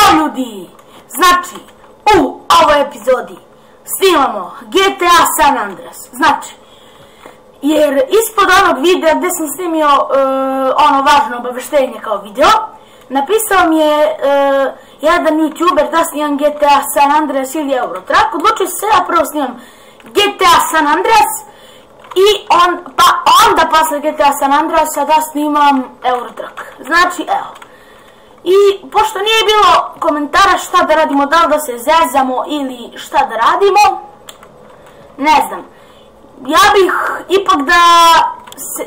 Ćao ljudi! Znači, u ovoj epizodi snimamo GTA San Andreas. Znači, jer ispod onog videa gdje sam snimio ono važno obaveštenje kao video, napisao mi je jedan youtuber da snimam GTA San Andreas ili Eurotrack. Odlučio se ja prvo snimam GTA San Andreas i onda posle GTA San Andreasa da snimam Eurotrack. Znači, evo. I pošto nije bilo komentara šta da radimo, da li da se zezamo ili šta da radimo, ne znam. Ja bih ipak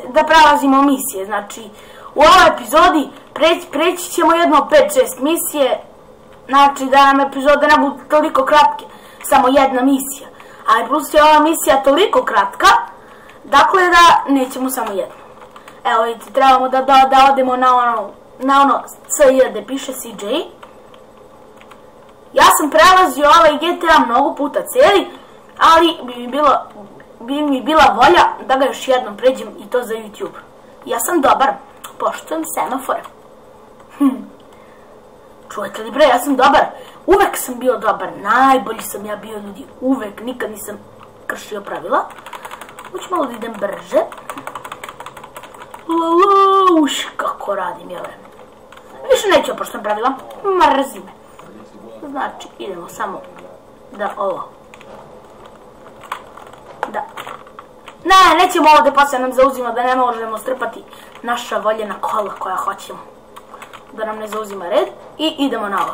da prelazimo misije. Znači, u ovoj epizodi preći ćemo jedno 5-6 misije. Znači da nam epizode ne budu toliko kratke, samo jedna misija. Ali plus je ova misija toliko kratka, dakle da nećemo samo jednu. Evo vidite, trebamo da odemo na ono CJ gdje piše CJ. Ja sam prelazio ovaj GTA mnogo puta cijeli, ali bi mi bila volja da ga još jednom pređem i to za YouTube. Ja sam dobar, poštujem semafore. Čujete li bre, ja sam dobar, uvek sam bio dobar, najbolji sam ja bio ljudi, uvek, nikad nisam kršio pravila. Hoću malo da idem brže. Uš, kako radim, jel? Više neću opoštam pravila, mrzi me. Znači, idemo samo da ovo. Da. Ne, nećemo ovdje pa se nam zauzima da ne možemo strpati naša voljena kola koja hoćemo. Da nam ne zauzima red. I idemo na ovo.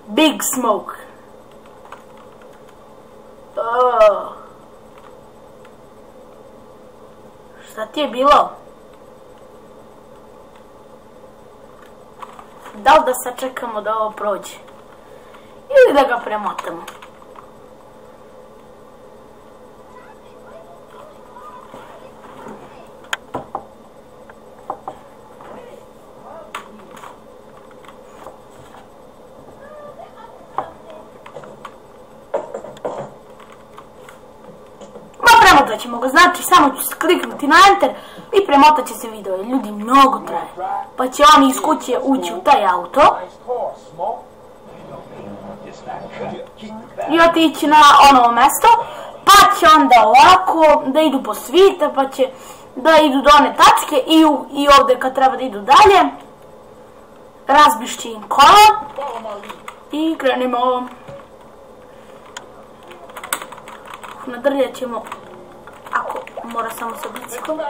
Big Smoke. Šta ti je bilo? Da li da sačekamo da ovo prođe? Ili da ga premotamo? Premotat ćemo ga, znači samo ću kliknuti na enter i premotat će se video. Ljudi, mnogo traje. Pa će oni iz kuće ući u taj auto i otići na ono mjesto, pa će onda ovako da idu po svita, pa će da idu do one tačke i ovdje kad treba da idu dalje razbišće im kola i krenimo. Nadrljat ćemo, ako mora samo sa biciklom,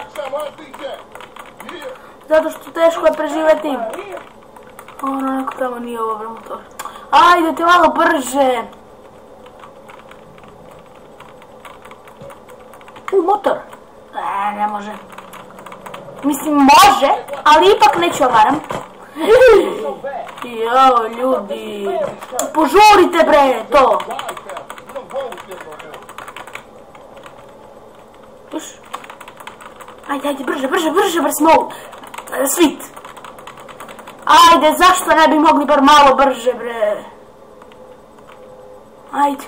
zato što teško je preživjeti. Ono, neko tamo nije ovo motor. Ajde te malo brže. Motor. Ne može. Mislim može, ali ipak neću ovaram. Jao ljudi, požurite bre to. Ajde, brže, smo svit. Ajde, zašto ne bi mogli bar malo brže, bre? Ajde,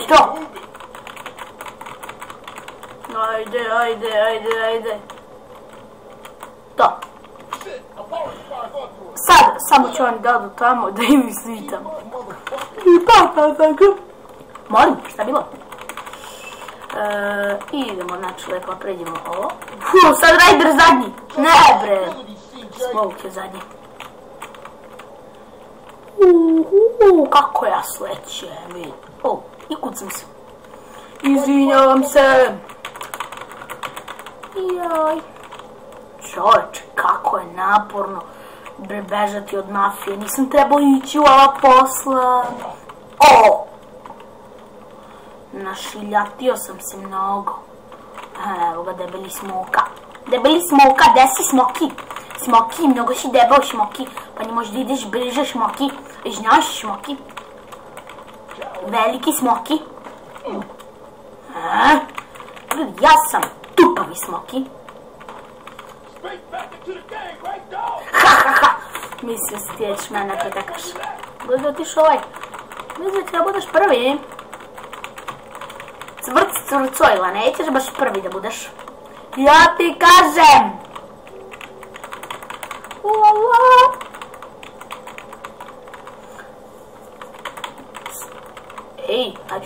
to. Ajde. To. Sad, samo ću oni da odu tamo, da im svitam. Molim, šta bilo? Idemo, znači, lepo pređemo ovo. Sad Raider zadnji. Ne, bre. Smoke je zadnji. Kako ja slećem. I kucam se. Izvinjavam se. Joj. Čovječe, kako je naporno bežati od mafije. Nisam trebao ići u ova posla. Našiljatio sam se mnogo. Evo ga, debeli Smoka. Debeli Smoka, gde si Smoki? Smoki, mnogo si debel Smoki. Pa ne možda ideš bliže Smoki. Znaš Smoki? Veliki Smoki. Ja sam tupavi Smoki. Ha. Mislio si ti ješ mene pretekaš. Bude otišao ovaj. Mislim da budeš prvi. Crcojla, nećeš baš prvi da budeš. Ja ti kažem!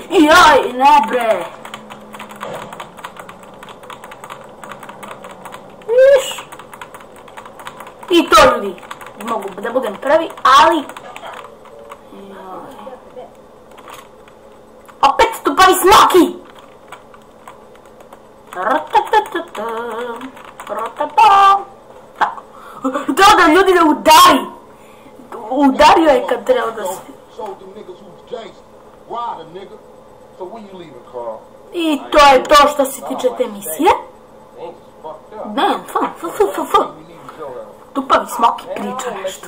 Jaj, ne bre. Viš. I to ljudi. Mogu da budem prvi, ali... Opet tupavi smoki! Tako. Treba da ljudi da udari. Udario je kad treba da se... I to je to što se tiče te misije. Ne, tupavi smoki priča nešto.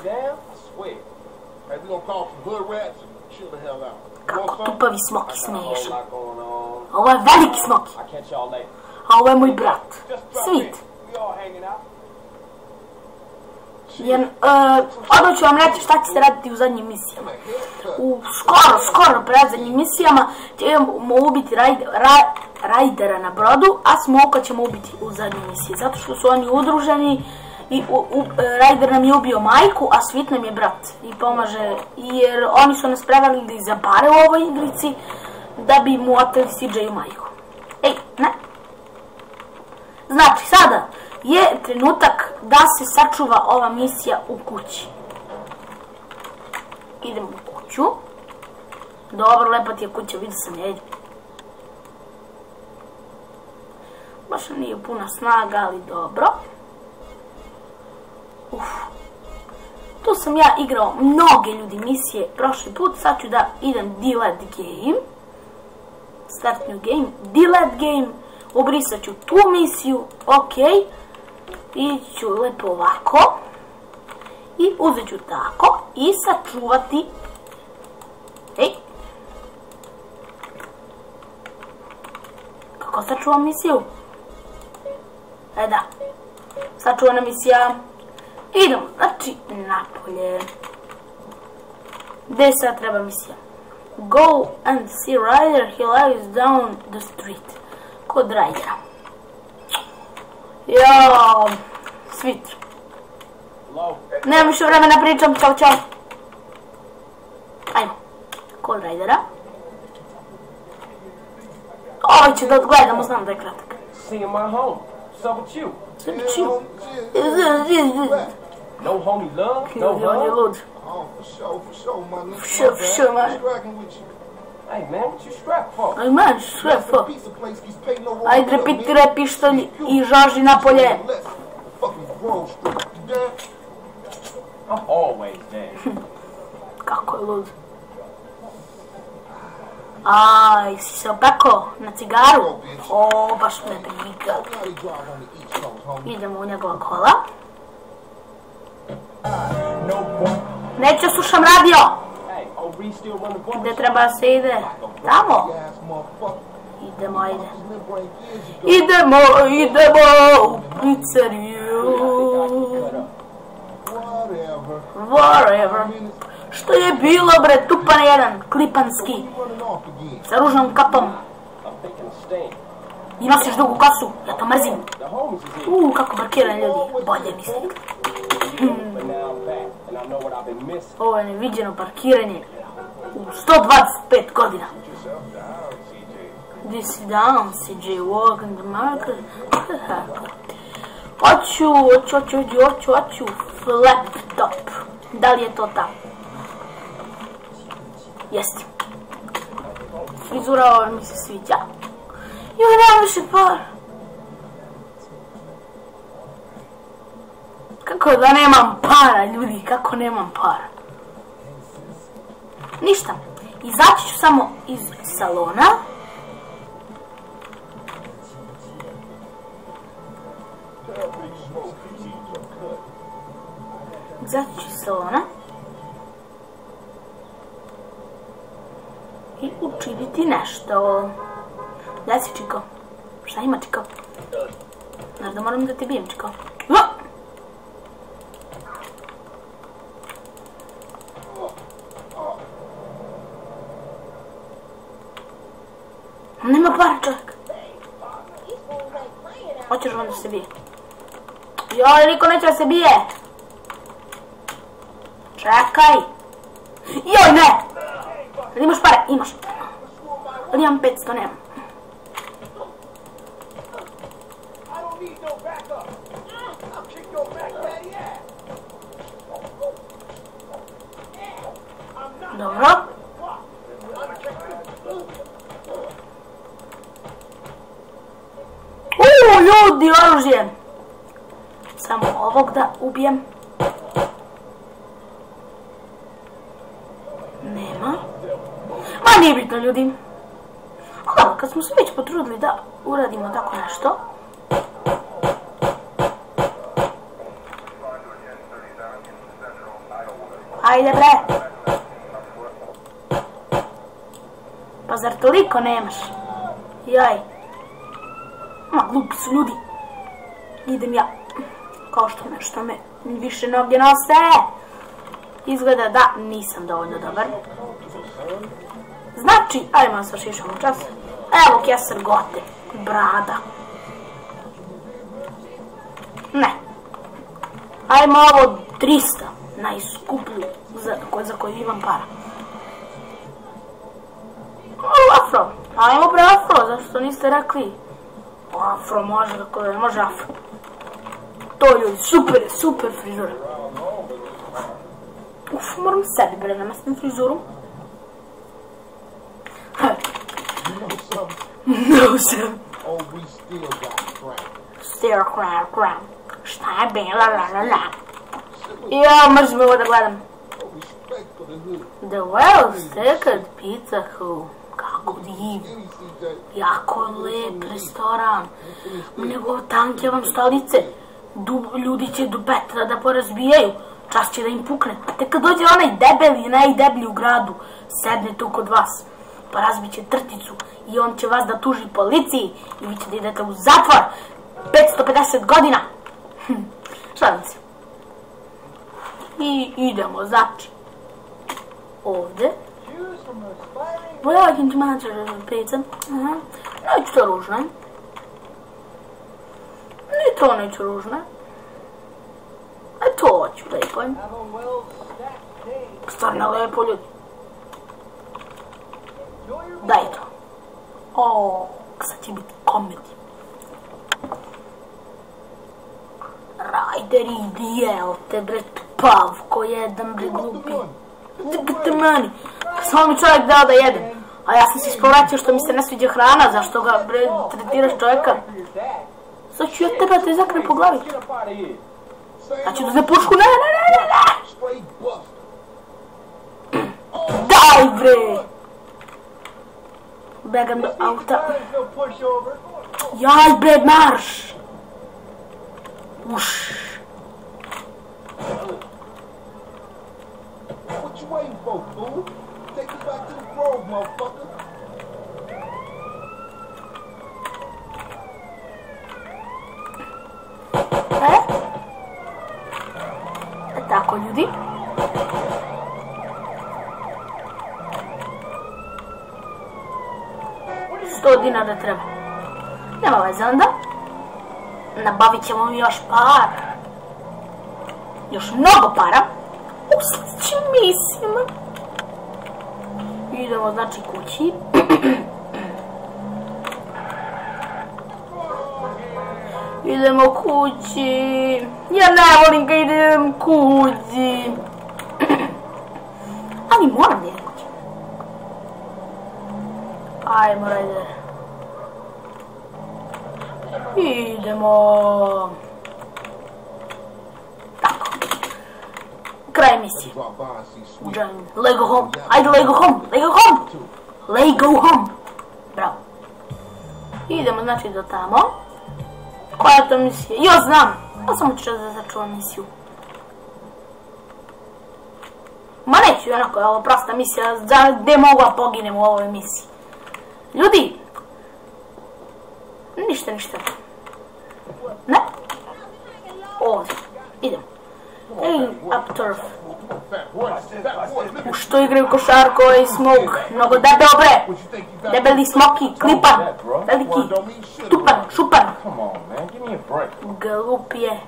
Kako tupavi smoki smiješ? Ovo je veliki smoki. A ovo je moj brat. Svit. Odmah ću vam reći šta će se raditi u zadnjim misijama. U skoro predzadnjim misijama ćemo ubiti rajdera na brodu, a Smoka ćemo ubiti u zadnjoj misiji. Zato što su oni udruženi i rajder nam je ubio majku, a Svit nam je brat. I pomaže, jer oni su nas prevalili za bare u ovoj igrici da bi mu oteli CJ-u majku. Ej, ne. Znači, sada je trenutak da se sačuva ova misija u kući. Idemo u kuću. Dobro, lepa ti je kuća, vidio sam je. Baš nije puna snaga, ali dobro. Tu sam ja igrao mnoge ljudi misije prošli put. Sad ću da idem delete game. Start new game. Delete game. Obrisat ću tu misiju. Ok. I ću lepo ovako. I uzet ću tako. I sačuvati. Ej. Kako sačuvam misiju? Da. Sačuvana misija. Idemo, znači, napolje. Gdje sad treba misija? Go and see Ryder, he lies down the street. Kod Rydera. Jao, Svit. Nemam više vremena pričam, čao čao. Ajmo, kod Rydera. Ovo ću da odgledamo, znam da je kratak. No homie love, no love. For sure, man. Hey man, what you strapped for? Aj man, sve for. Ajde, repetiraj pištolj i žaži napolje. I'm always dead. Kako je lud. Aj, si se opekao na cigaru? O, baš me briga. Idemo u njegova kola. Neću slušam radio. Gdje treba da se ide? Tamo. Idemo, ajde. Idemo u pizzeriju. Whatever. Što je bilo bre, tupan jedan, klipanski. Sa ružnom kapom. I nosiš dugu kosu, ja to mrzim. Kako parkiranje ljudi, bolje mislim. Ovo je neviđeno parkiranje u 125 godina. This is down, CJ, walk in the market. Hoću flap top. Da li je to tako? Jeste. Frizura ova mi se sviđa. Joj, nemam više para. Kako da nemam para, ljudi, kako nemam para? Ništa. Izaći ću samo iz salona. I učiniti nešto. Gdje si, Čiko? Šta ima, Čiko? Znaš da moram da te bijem, Čiko? Nema para, čovjek. Hoćeš on da se bije? Joj, niko neće da se bije. Čekaj. Joj, ne. Imaš pare? Imaš. Ali imam 500, nemam. Dobro. Ljudi, oružje. Samo ovog da ubijem. Nema. Ma nije bitno, ljudi. Dobro, kad smo se već potrudili da uradimo tako nešto. Ajde bre. Pa zar toliko nemaš? Jaj. Ma glupi su ljudi. Idem ja. Kao što nešto me više noge nose. Izgleda da nisam dovoljno dobar. Znači, ajmo sa šišom u čas. Evo keser gote. Brada. Ne. Ajmo ovo 300. Najskuplju. Za koju imam para. Afro. Ajmo bre afro. Zašto niste rekli? Afro može, kako ne može afro. To ljudi, super, super frizura. Uf, moram sebi bre namestim frizuru. No sam. Still crown. Šta je bila la. Ja, mrzim ovo da gledam. The Wells Ticket Pizza Hut. Kako divno. Jako lep restoran. Nego tanke vam stolice. Ljudi će dubeta da porazbijaju. Čas će da im pukne. A tek kad dođe onaj debeli, najdeblji u gradu, sedne tu kod vas. Pa razbiće trticu. I on će vas da tuži policiji. I vi ćete idete u zatvor. 550 godina. Šalim se. I idemo, znači. Ovdje. Voljakin mačar pecam. Neću to ružno. Ni to neću ružno. To hoću lepo. Stvarno lepo ljudi. Daj to. O, sad će biti komedi. Rajder idi jel te bre pavko jedan bre glupi. Gdje meni? Samo mi čovjek dao da jedem. A ja sam se ispovratio što mi se ne sviđa hrana. Zašto ga bre tretiraš čovjeka? Sad ću ja teba te zaknem po glavi. Ja ću da se pušku. Ne. Daj bre. Begam do auta. Jaj bre marš. Uš. What you waiting for, fool? Take you back to the grove, motherfucker. Tako ljudi. $100 treba. Nema veze onda. Nabavit ćemo mi još para. Još mnogo para. U sljedećim misijama. Idemo znači kući. Idemo kući. Ja ne volim kad idem kući. Ali moram da idem kući. Ajmo rajde. Idemo. Tako. Kraj emisije. Lego home. Ajde Lego home. Lego home. Lego home. Bravo. Idemo znači do tamo. Koja je to misija? Jo, znam! Ja samo ću da začuvam misiju. Ma neću, onako je ovo prosta misija, gdje mogu da poginem u ovoj misiji. Ljudi! Ništa. Ne? Ovdje. Idemo. Ej, up turf. U što igraju košarko i smog? Mnogo debel bre! Debeli smoki, klipan, veliki, tupan, šupan. Glup je.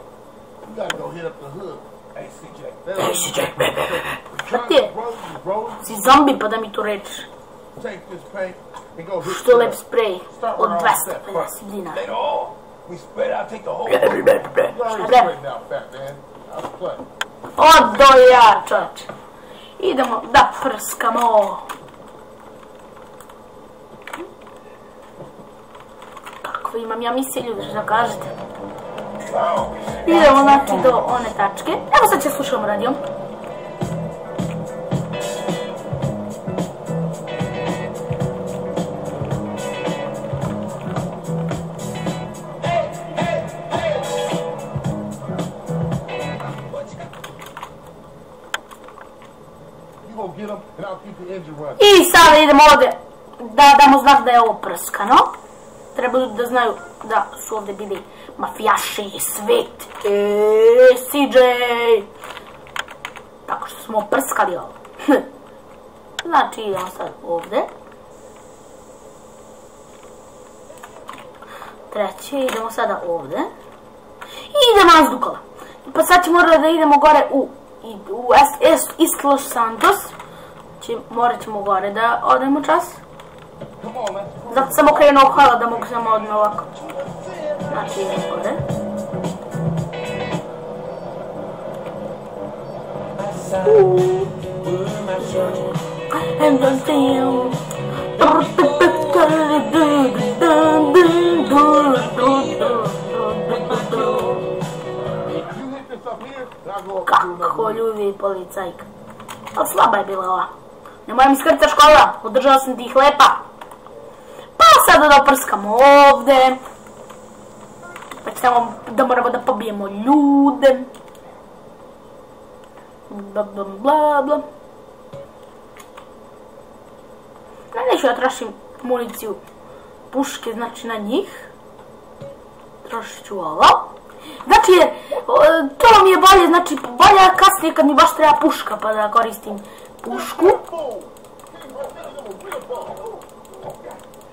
Ej, CJ, šta ti je? Si zombi pa da mi tu rečiš. and go hit Što lep the- sprej od 250 dinara. They all. We spread out, take the whole. You already spread now, fat man. How's play? Odo ja, čovječe. Idemo da prskamo. Kakve imam ja misije, ljudi, što kažete? Idemo, znači, do one tačke. Evo sad će slušamo radio. You gonna get him, and I'll keep the engine running. I sada idemo ovdje da damo znak da je ovo prskano. Treba ljudi da znaju da su ovdje bili mafijaši i svet. CJ! Tako što smo prskali ovo. Znači idemo sad ovdje. Treće, idemo sada ovdje. I idemo na Zdukala. Pa sad ćemo morati da idemo gore u East Los Santos. Morat ćemo gore da odemo čas. Come on, let's Zato sam okrenuo hala da mogu samo odmah ovako. Znači idemo ovdje. you hit this up here, and I'll go up and do another Kako one. ljudi policajka. Ali slaba je bila ova. Ne moja mi skrca škola, održala sam ti ih lepa. Pa sada da oprskamo ovdje. Pa ćemo da moramo da pobijemo ljude. Bla bla bla bla. Neću ja trošim municiju puške, znači na njih. Trošit ću ovo. Znači, to mi je bolje, znači bolje kasnije kad mi baš treba puška pa da koristim pušku.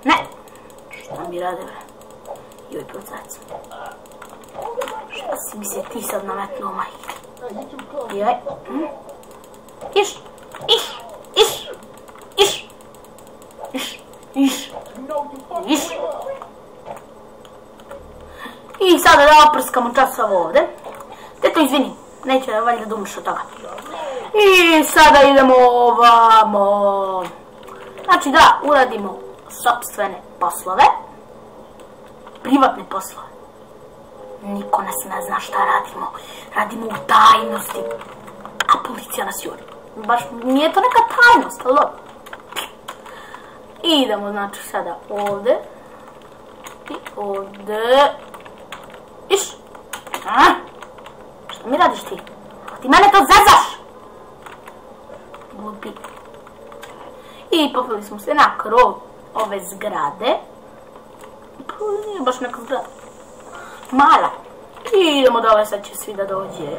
Ne. Šta mi rade, bre? Joj, policajci. Šta si mi se ti sad nametnuo, majke? Joj. Iš. Iš. Iš. Iš. Iš. Iš. Iš. I sada da oprskamo časovo ovdje. Teto, izvini, neće valjda da umreš od toga. I sada idemo ovamo. Znači da uradimo sopstvene poslove. Privatne poslove. Niko nas ne zna šta radimo. Radimo u tajnosti. A policija nas juri. Baš nije to neka tajnost, ali dobro. I idemo znači sada ovdje. I ovdje. Iš! A? Šta mi radiš ti? Ti mene to zezaš! Glupi. I popili smo se na krov ove zgrade. Nije baš neka zgrada. Mala. I idemo dole, sad će svi da dođe.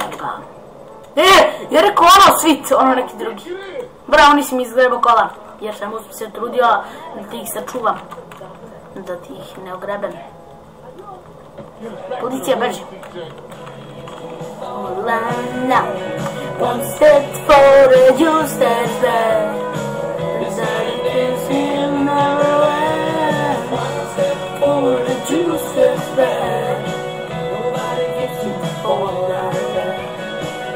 Ja rekao ono svit, ono neki drugi. Bravo, nisi mi izgrebao kola. Jer sam se trudio da ti ih sačuvam. Da ti ih ne ogrebem. Policija, beži. Lana, one set for a juice that's there. That is in the land. One set for a juice that's there. Nobody gets you for that.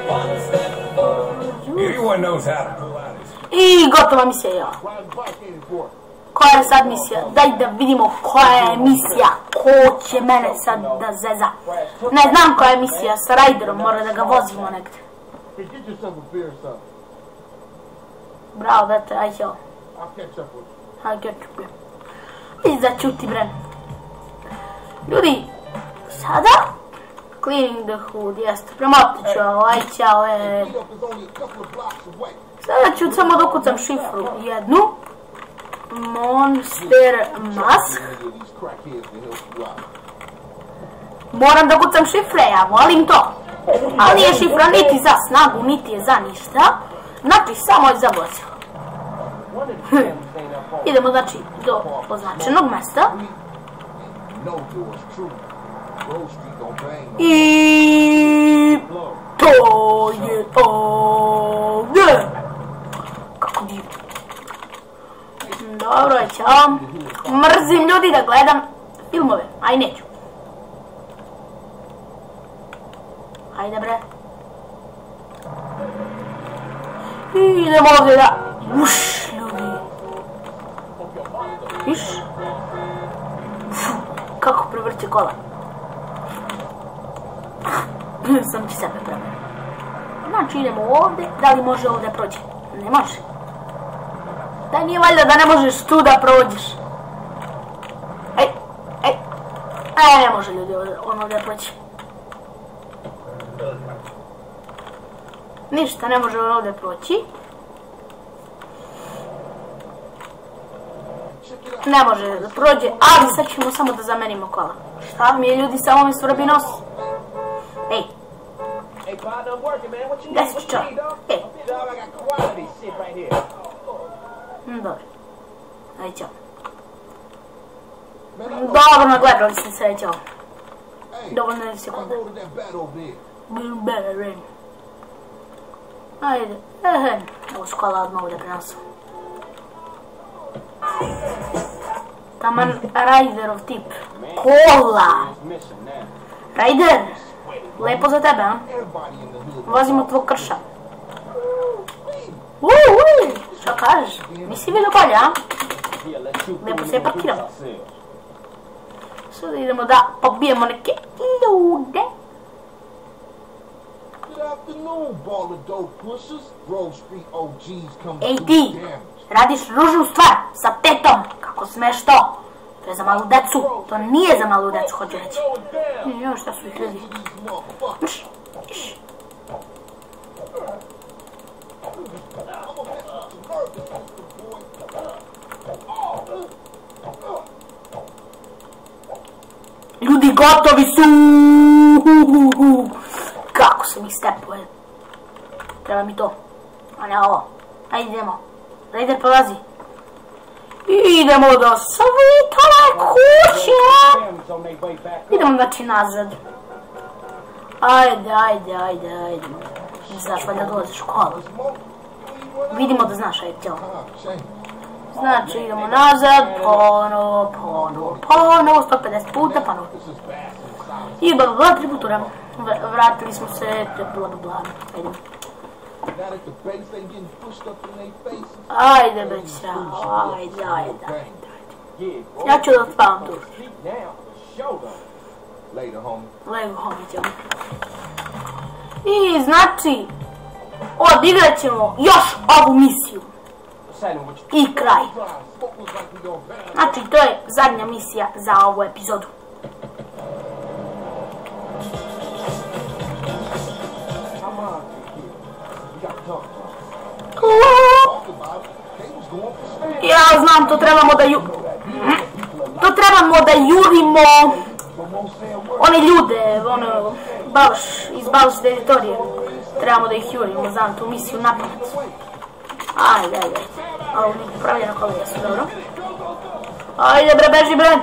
One step for a juice. Everyone knows how to pull out his. I gotova misija je ova. Riding bike 84. Koja je sad misija? Daj da vidimo koja je misija. Ko će mene sad da zeza? Ne znam koja je misija sa Raiderom, mora da ga vozimo negdje. Hey, get yourself a beer or something. Bravo, dete, aj jo. I'll catch up with you. Aj, gdje. I začuti, bre. Ljudi, sada cleaning the hood, jeste, premotit ću ovo, aj ćao, Meet up is only a couple of blocks away. Sada ću samo da ukucam šifru, jednu. Monster Mask. Any of these crackheads to help you out. Moram da kucam šifre, ja volim to. Ali nije šifra niti za snagu, niti je za ništa. Znači, samo je za vozilo. Idemo, znači, do označenog mesta. No doors, true. Grove Street gon' bang. I to je ovdje. Kako divno. Dobro, ćao. Mrzim ljudi da gledam filmove, aj neću. Ajde bre. I idemo ovdje da... Uš, ljudi. Viš? Kako prevrće kola. Sam ti sebe prema. Znači idemo ovdje, da li može ovdje proći? Ne može. Da nije valjda da ne možeš tu da prođeš. Ej. Ne može ljudi on ovdje proći. Ništa ne može on ovdje proći. Ne može da prođe, ali sad ćemo samo da zamenimo kola. Šta mi je ljudi, samo mi svrbi nos. Ej. Gdje si čo? Ej. Dobro. Ajde ćao. Dobro, nagledali ste se, ajde ćao. Dovoljno je sekunda. Ajde. Evo škola odmah ovdje prenosu. Taman Rajderov tip. Kola! Rajder! Lepo za tebe, a? Vozimo tvog krša. Šta kažeš? Nisi vidio bolje, a? Lepo se je parkirao. Sada idemo da pobijemo neke ljude. Ej ti! Radiš ružnu stvar sa tetom. Kako smeš to? To je za malu decu. To nije za malu decu, hoću reći. Joj, šta su ih ljudi? Ljudi gotovi su! Kako se mi stepuje. Treba mi to. A ne ovo. Ajde idemo. Raider prolazi. Idemo do svitale kuće. Idemo znači nazad. Ajde. Znaš valjda dolaziš u školu. Vidimo da znaš, ajde ćao. Znači idemo nazad, ponovo, 150 puta, ponovo. I bla, 3 putura. Vratili smo se, bla. Ajde bre ćao, ajde. Ja ću da spavam tu. Lego homie ćemo. I znači, odigrat ćemo još ovu misiju. I kraj. Znači, to je zadnja misija za ovu epizodu. Ja znam, to trebamo da jurimo one ljude, iz Bowser's teritorije. Trebamo da ih jurimo, znam tu misiju napamet. Ajde. Ovo mi upravljeno kolija su, dobro. Ajde bre, beži bre.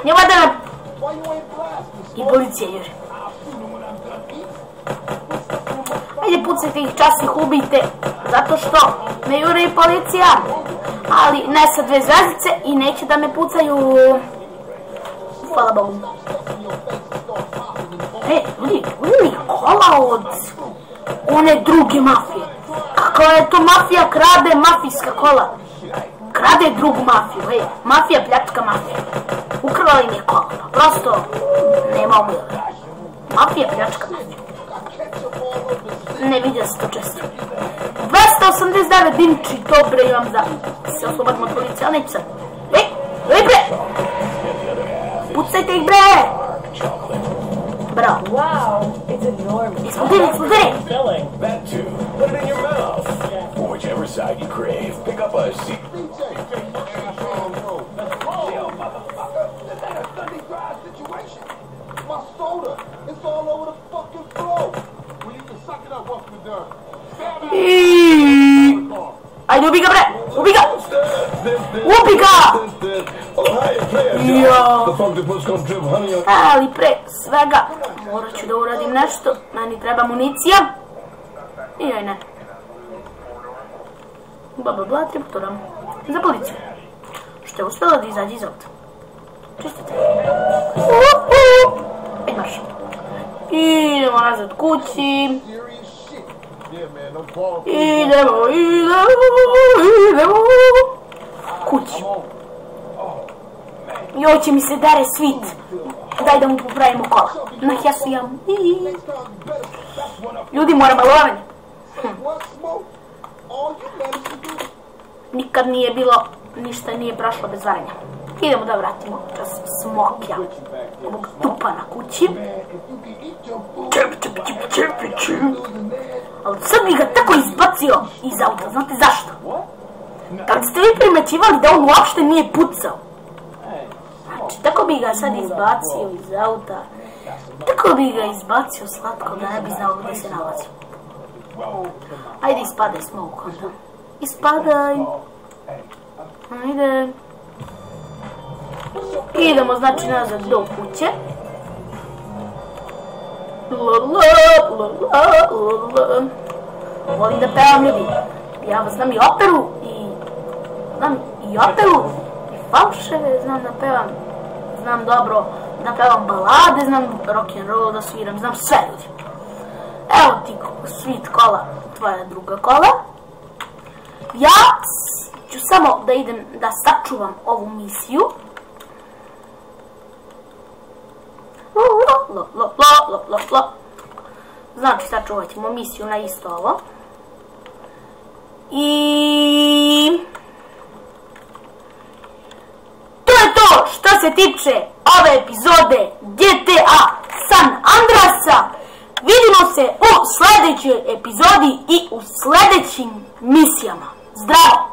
Njema da nam... I policija juri. Ajde pucajte ih, čas ih ubijte. Zato što me juri i policija. Ali ne sa 2 zvezdice i neće da me pucaju. Hvala Bogu. Ljudi, kola od one druge mafije. Kakva je to mafija, krade mafijska kola. Krade drugu mafiju, mafija pljačka mafiju. Ukrala im je kola, prosto ne mogu da kažem. Mafija pljačka mafiju. Ne vidio se to često. 289 dinči, dobre imam da se oslobodimo od policije, ali neću sad. Ej bre! Pucajte ih bre! Bravo. Wow, it's enormous. Explodere! That too. Put it in your mouth. For whichever side you crave. Pick up a seat. My soda, it's all over the fucking floor. Well, you can suck it up once we're done. Ajde, ubi ga bre! Ubi ga! Ali pre svega morat ću da uradim nešto. Meni treba municija. I aj ne. Bla, 3 putura. Za policiju. Što je uspjela da izađe iz auta. Čistite. Ajde marš. Idemo nazad kući. Idemo. Kući. Joj će mi se dare svit. Daj da mu popravimo kola. Nah, ja su jam. Ljudi, moram malovanje. Nikad nije bilo, ništa nije prošlo bez varanja. Idemo da vratimo čas smokja. Ovog tupa na kući. Ali sad bi ga tako izbacio iz auta. Znate zašto? Da li ste vi primećivali da on uopšte nije pucao? Znači, tako bi ga sad izbacio iz auta. Tako bi ga izbacio slatko da ne bi znao gdje se nalazi. Ajde, ispadaj smoke onda. Ispadaj. Ajde. Idemo znači nazad do kuće. Volim da pevam, ljudi. Ja znam i operu i falševe znam da pevam. Znam dobro da pevam balade, znam rock'n'roll da sviram, znam sve, ljudi. Evo ti sweet kola, tvoja druga kola. Ja ću samo da idem da sačuvam ovu misiju. Znači, sačuvat ćemo misiju na isto ovo. I to je to što se tiče ove epizode GTA San Andreasa. Vidimo se u sljedećoj epizodi i u sljedećim misijama. Zdravo!